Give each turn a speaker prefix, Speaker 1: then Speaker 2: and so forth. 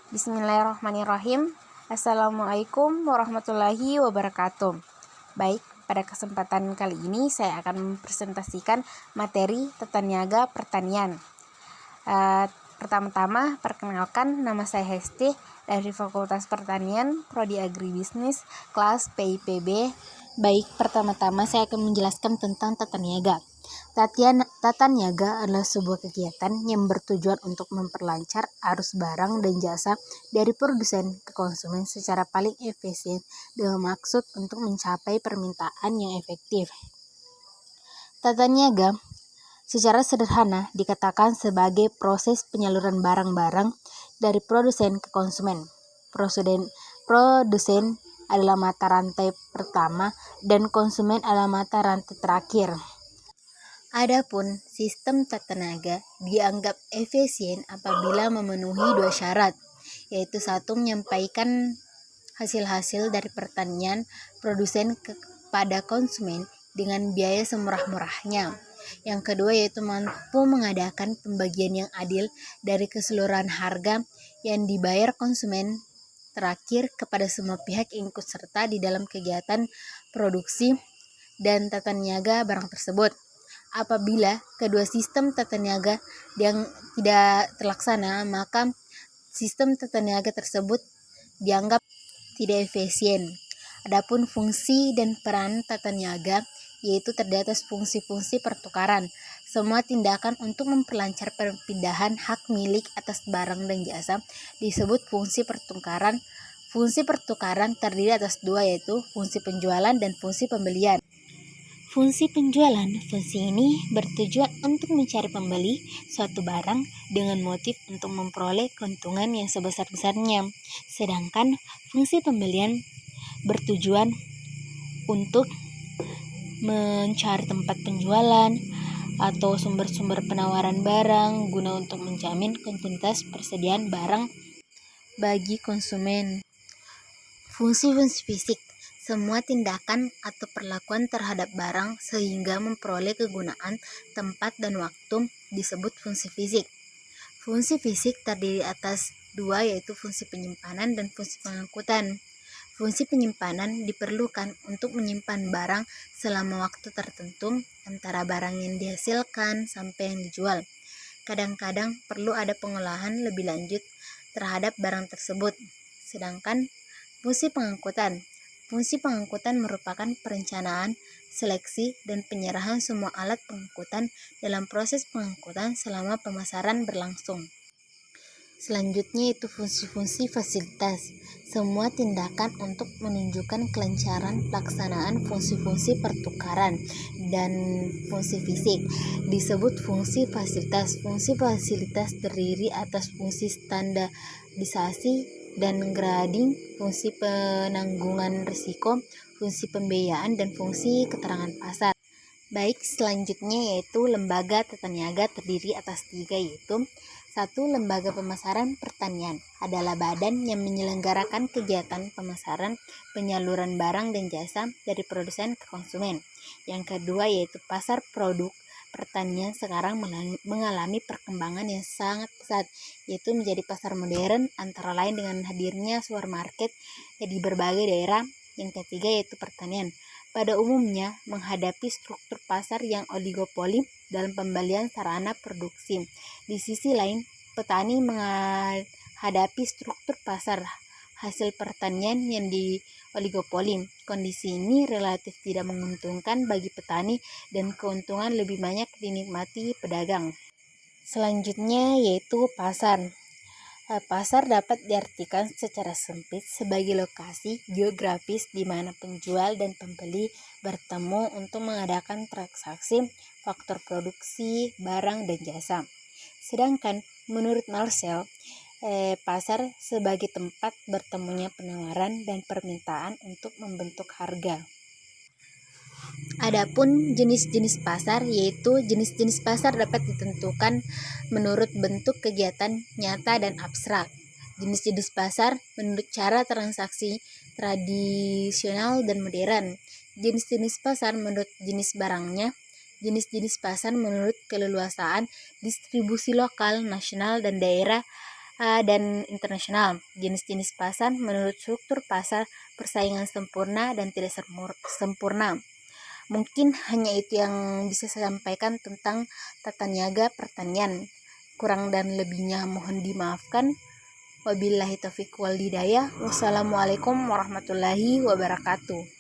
Speaker 1: Bismillahirrahmanirrahim. Assalamualaikum warahmatullahi wabarakatuh. Baik, pada kesempatan kali ini saya akan mempresentasikan materi tata niaga pertanian. Pertama-tama, perkenalkan, nama saya Hesti dari Fakultas Pertanian, Prodi Agribisnis, kelas PIPB. Baik, pertama-tama saya akan menjelaskan tentang tata niaga. Tata niaga adalah sebuah kegiatan yang bertujuan untuk memperlancar arus barang dan jasa dari produsen ke konsumen secara paling efisien dengan maksud untuk mencapai permintaan yang efektif. Tata niaga secara sederhana dikatakan sebagai proses penyaluran barang-barang dari produsen ke konsumen. Produsen adalah mata rantai pertama dan konsumen adalah mata rantai terakhir. Adapun sistem tata niaga dianggap efisien apabila memenuhi dua syarat, yaitu satu, menyampaikan hasil-hasil dari pertanian produsen kepada konsumen dengan biaya semurah-murahnya. Yang kedua yaitu mampu mengadakan pembagian yang adil dari keseluruhan harga yang dibayar konsumen terakhir kepada semua pihak yang ikut serta di dalam kegiatan produksi dan tata niaga barang tersebut. Apabila kedua sistem tata niaga yang tidak terlaksana, maka sistem tata niaga tersebut dianggap tidak efisien. Adapun fungsi dan peran tata niaga yaitu terdiri atas fungsi-fungsi pertukaran. Semua tindakan untuk memperlancar perpindahan hak milik atas barang dan jasa disebut fungsi pertukaran. Fungsi pertukaran terdiri atas dua, yaitu fungsi penjualan dan fungsi pembelian. Fungsi penjualan, fungsi ini bertujuan untuk mencari pembeli suatu barang dengan motif untuk memperoleh keuntungan yang sebesar-besarnya. Sedangkan fungsi pembelian bertujuan untuk mencari tempat penjualan atau sumber-sumber penawaran barang guna untuk menjamin kontinuitas persediaan barang bagi konsumen. Fungsi-fungsi fisik, semua tindakan atau perlakuan terhadap barang sehingga memperoleh kegunaan, tempat, dan waktu disebut fungsi fisik. Fungsi fisik terdiri atas dua, yaitu fungsi penyimpanan dan fungsi pengangkutan. Fungsi penyimpanan diperlukan untuk menyimpan barang selama waktu tertentu antara barang yang dihasilkan sampai yang dijual. Kadang-kadang perlu ada pengolahan lebih lanjut terhadap barang tersebut. Sedangkan fungsi pengangkutan merupakan perencanaan, seleksi, dan penyerahan semua alat pengangkutan dalam proses pengangkutan selama pemasaran berlangsung. Selanjutnya itu fungsi-fungsi fasilitas. Semua tindakan untuk menunjukkan kelancaran pelaksanaan fungsi-fungsi pertukaran dan fungsi fisik disebut fungsi fasilitas. Fungsi fasilitas terdiri atas fungsi standarisasi dan grading, fungsi penanggungan risiko, fungsi pembiayaan, dan fungsi keterangan pasar. Baik, selanjutnya yaitu lembaga tata niaga terdiri atas tiga, yaitu satu, lembaga pemasaran pertanian adalah badan yang menyelenggarakan kegiatan pemasaran, penyaluran barang dan jasa dari produsen ke konsumen. Yang kedua yaitu pasar produk pertanian sekarang mengalami perkembangan yang sangat pesat, yaitu menjadi pasar modern antara lain dengan hadirnya supermarket di berbagai daerah. Yang ketiga yaitu pertanian. Pada umumnya menghadapi struktur pasar yang oligopoli dalam pembelian sarana produksi. Di sisi lain, petani menghadapi struktur pasar hasil pertanian yang di oligopoli. Kondisi ini relatif tidak menguntungkan bagi petani dan keuntungan lebih banyak dinikmati pedagang. Selanjutnya yaitu pasar. Pasar dapat diartikan secara sempit sebagai lokasi geografis di mana penjual dan pembeli bertemu untuk mengadakan transaksi faktor produksi, barang, dan jasa. Sedangkan menurut Marcel, pasar sebagai tempat bertemunya penawaran dan permintaan untuk membentuk harga. Adapun jenis-jenis pasar, yaitu jenis-jenis pasar dapat ditentukan menurut bentuk kegiatan nyata dan abstrak. Jenis-jenis pasar menurut cara transaksi tradisional dan modern. Jenis-jenis pasar menurut jenis barangnya. Jenis-jenis pasar menurut keleluasaan distribusi lokal, nasional, dan daerah dan internasional. Jenis-jenis pasar menurut struktur pasar, persaingan sempurna dan tidak sempurna. Mungkin hanya itu yang bisa saya sampaikan tentang tata niaga pertanian. Kurang dan lebihnya mohon dimaafkan. Wabillahi taufiq wal hidayah. Wassalamualaikum warahmatullahi wabarakatuh.